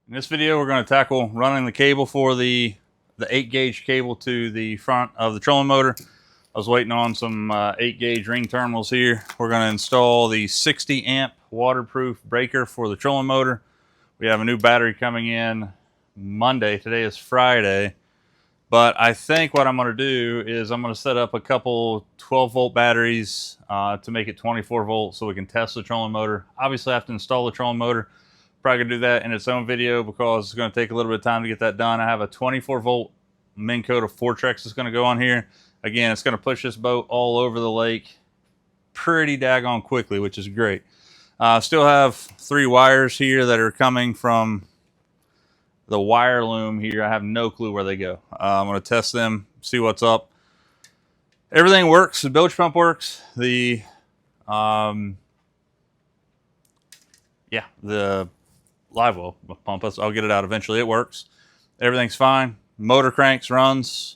In this video, we're going to tackle running the cable for the 8-gauge cable to the front of the trolling motor. I was waiting on some 8-gauge ring terminals here. We're going to install the 60 amp waterproof breaker for the trolling motor. We have a new battery coming in Monday. Today is Friday. But I think what I'm going to do is I'm going to set up a couple 12-volt batteries to make it 24 volts so we can test the trolling motor. Obviously, I have to install the trolling motor. Probably gonna do that in its own video because it's gonna take a little bit of time to get that done. I have a 24 volt main coat of Fortrex that's gonna go on here. Again, it's gonna push this boat all over the lake pretty daggone quickly, which is great. Still have 3 wires here that are coming from the wire loom here. I have no clue where they go. I'm gonna test them, see what's up. Everything works. The bilge pump works. The live well pump us. I'll get it out eventually. It works. Everything's fine. Motor cranks, runs.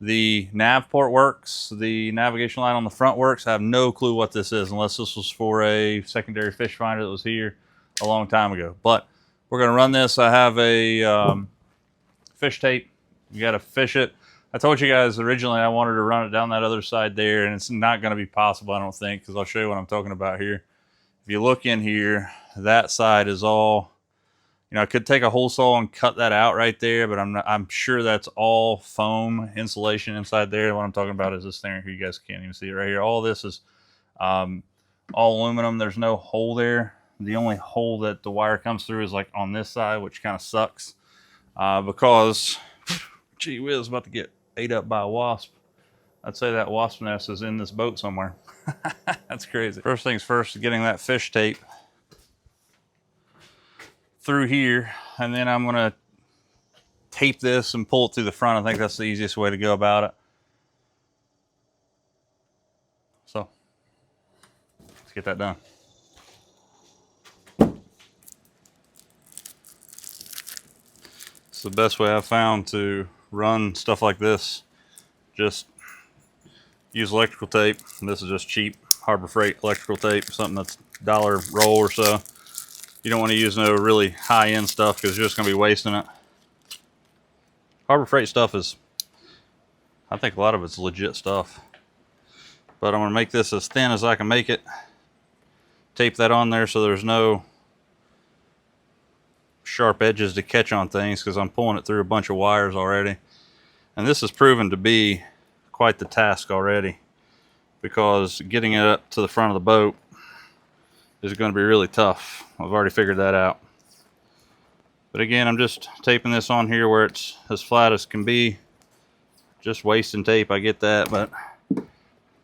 The nav port works. The navigation light on the front works. I have no clue what this is unless this was for a secondary fish finder that was here a long time ago. But we're going to run this. I have a fish tape. You got to fish it. I told you guys originally I wanted to run it down that other side there, and it's not going to be possible, I don't think, because I'll show you what I'm talking about here. If you look in here, that side is all, you know, I could take a hole saw and cut that out right there, but I'm sure that's all foam insulation inside there. What I'm talking about is this thing here. You guys can't even see it right here. All this is all aluminum. There's no hole there. The only hole that the wire comes through is like on this side, which kind of sucks because, gee whiz, about to get ate up by a wasp. I'd say that wasp nest is in this boat somewhere. That's crazy. First things first, getting that fish tape through here, and then I'm gonna tape this and pull it through the front. I think that's the easiest way to go about it. So let's get that done. It's the best way I've found to run stuff like this. Just use electrical tape. This is just cheap Harbor Freight electrical tape, something that's $1 roll or so. You don't want to use no really high-end stuff because you're just going to be wasting it. Harbor Freight stuff is, I think a lot of it's legit stuff. But I'm going to make this as thin as I can make it. Tape that on there so there's no sharp edges to catch on things because I'm pulling it through a bunch of wires already. And this has proven to be quite the task already because getting it up to the front of the boat is going to be really tough. I've already figured that out. But again, I'm just taping this on here where it's as flat as can be. Just wasting tape, I get that, but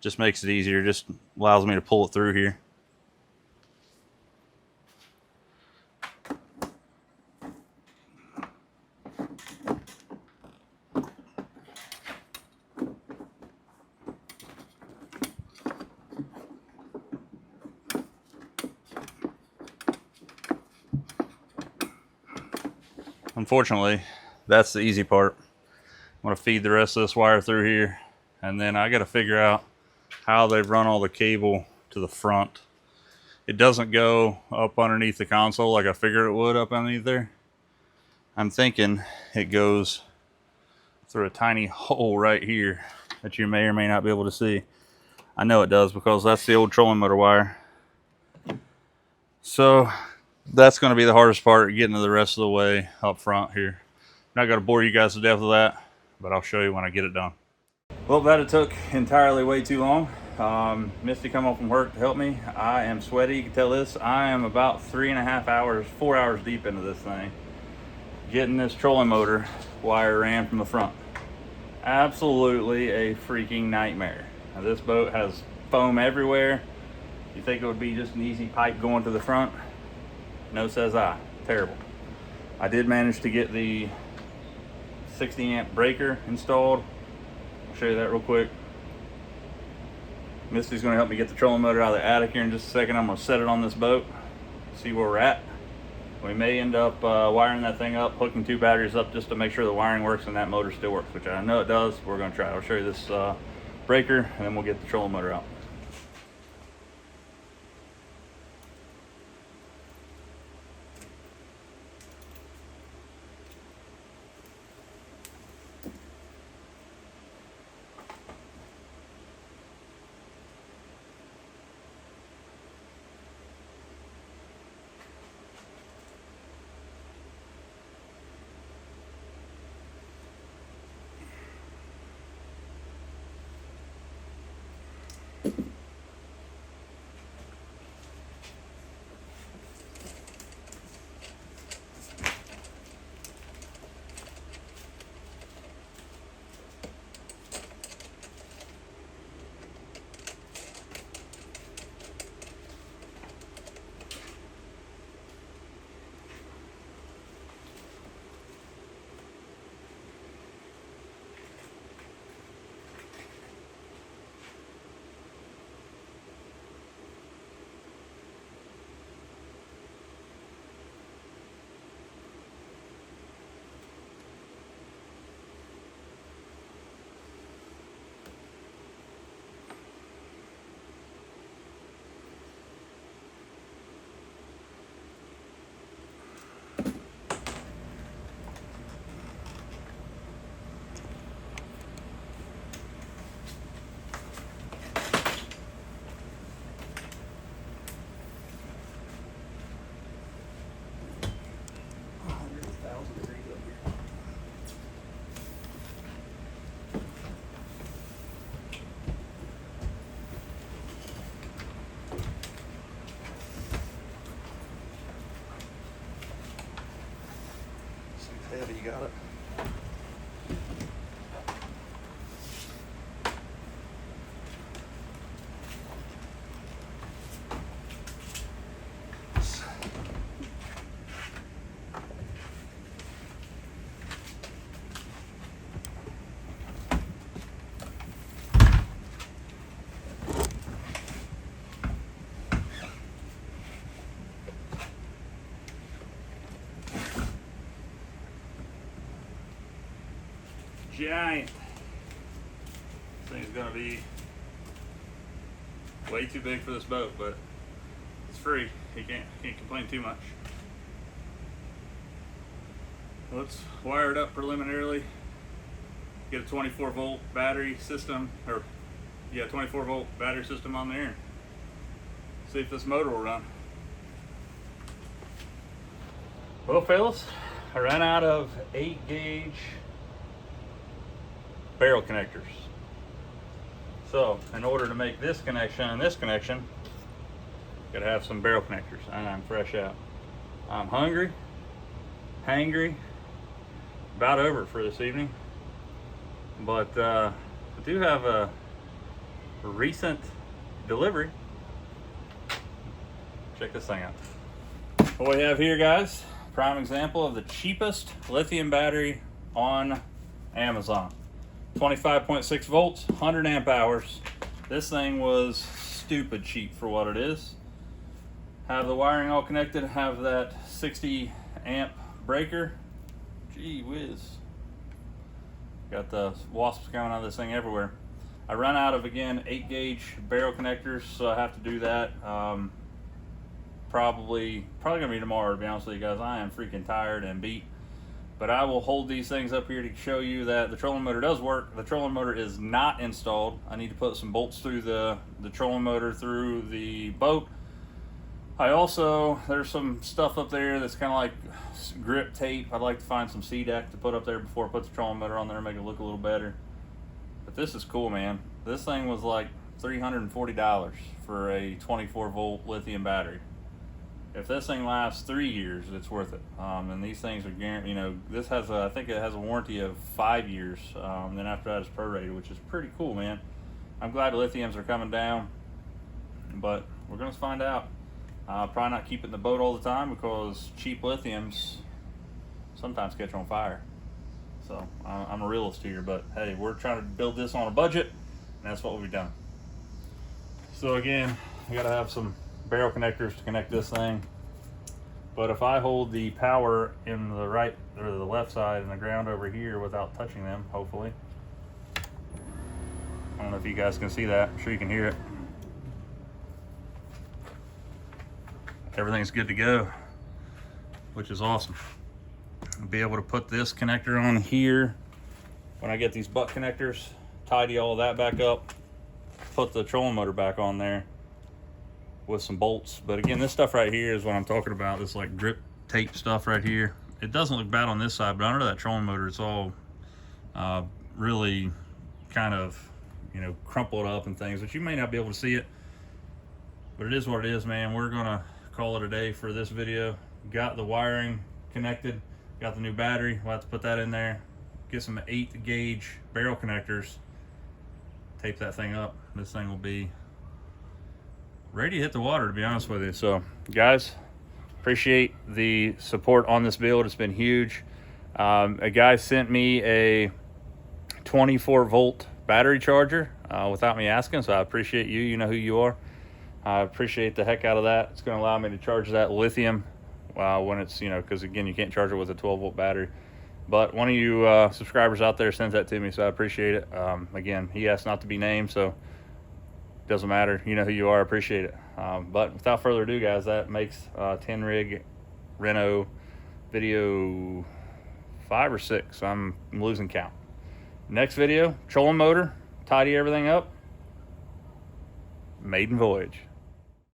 just makes it easier. Just allows me to pull it through here. Unfortunately, that's the easy part. I'm going to feed the rest of this wire through here, and then I got to figure out how they run all the cable to the front. It doesn't go up underneath the console like I figured it would up underneath there. I'm thinking it goes through a tiny hole right here that you may or may not be able to see. I know it does because that's the old trolling motor wire. So that's going to be the hardest part, getting to the rest of the way up front here. I'm not going to bore you guys to death with that, but I'll show you when I get it done. Well, that it took entirely way too long. Misty come home from work to help me. I am sweaty, you can tell this. I am about 3.5 hours, 4 hours deep into this thing, getting this trolling motor wire ran from the front. Absolutely a freaking nightmare. Now, this boat has foam everywhere. You think it would be just an easy pipe going to the front? No, says I. Terrible. I did manage to get the 60 amp breaker installed. I'll show you that real quick. Misty's going to help me get the trolling motor out of the attic here in just a second. I'm going to set it on this boat, see where we're at. We may end up wiring that thing up, hooking 2 batteries up just to make sure the wiring works and that motor still works, which I know it does. We're going to try. I'll show you this breaker, and then we'll get the trolling motor out. Heavy, you got it. Giant. This thing's gonna be way too big for this boat, but it's free. You can't complain too much. Let's wire it up preliminarily. Get a 24 volt battery system, or yeah, 24 volt battery system on there. See if this motor will run. Well, fellas, I ran out of 8-gauge barrel connectors. So in order to make this connection and this connection, gotta have some barrel connectors, and I'm fresh out. I'm hungry, hangry, about over it for this evening. But I do have a recent delivery. Check this thing out. What we have here, guys, prime example of the cheapest lithium battery on Amazon. 25.6 volts, 100 amp hours. This thing was stupid cheap for what it is. Have the wiring all connected, have that 60 amp breaker. Gee whiz. Got the wasps coming out of this thing everywhere. I run out of, again, 8-gauge barrel connectors, so I have to do that. Probably gonna be tomorrow, to be honest with you guys. I am freaking tired and beat. But I will hold these things up here to show you that the trolling motor does work. The trolling motor is not installed. I need to put some bolts through the trolling motor through the boat. There's some stuff up there that's kind of like grip tape. I'd like to find some C-deck to put up there before I put the trolling motor on there and make it look a little better. But this is cool, man. This thing was like $340 for a 24 volt lithium battery. If this thing lasts 3 years, it's worth it. And these things are guaranteed. You know, this has I think it has a warranty of 5 years. Then after that, it's prorated, which is pretty cool, man. I'm glad lithiums are coming down, but we're gonna find out. Probably not keep it in the boat all the time because cheap lithiums sometimes catch on fire. So I'm a realist here, but hey, we're trying to build this on a budget, and that's what we've done. So again, I gotta have some barrel connectors to connect this thing. But if I hold the power in the right or the left side and the ground over here without touching them, hopefully. I don't know if you guys can see that. I'm sure you can hear it. Everything's good to go, which is awesome. I'll be able to put this connector on here when I get these butt connectors, tidy all of that back up, put the trolling motor back on there with some bolts. But again, this stuff right here is what I'm talking about. This like grip tape stuff right here. It doesn't look bad on this side, but under that trolling motor, it's all really kind of, you know, crumpled up and things, but you may not be able to see it. But it is what it is, man. We're gonna call it a day for this video. Got the wiring connected, got the new battery. We'll have to put that in there, get some 8-gauge barrel connectors, tape that thing up. This thing will be ready to hit the water, to be honest with you. So guys, appreciate the support on this build. It's been huge. A guy sent me a 24 volt battery charger without me asking, so I appreciate you. You know who you are. I appreciate the heck out of that. It's going to allow me to charge that lithium when it's, you know, because again, you can't charge it with a 12 volt battery. But one of you subscribers out there sends that to me, so I appreciate it. Again, he asked not to be named, so doesn't matter. You know who you are. I appreciate it. But without further ado, guys, that makes 10 Rig Reno video 5 or 6. I'm losing count. Next video, trolling motor, tidy everything up, maiden voyage.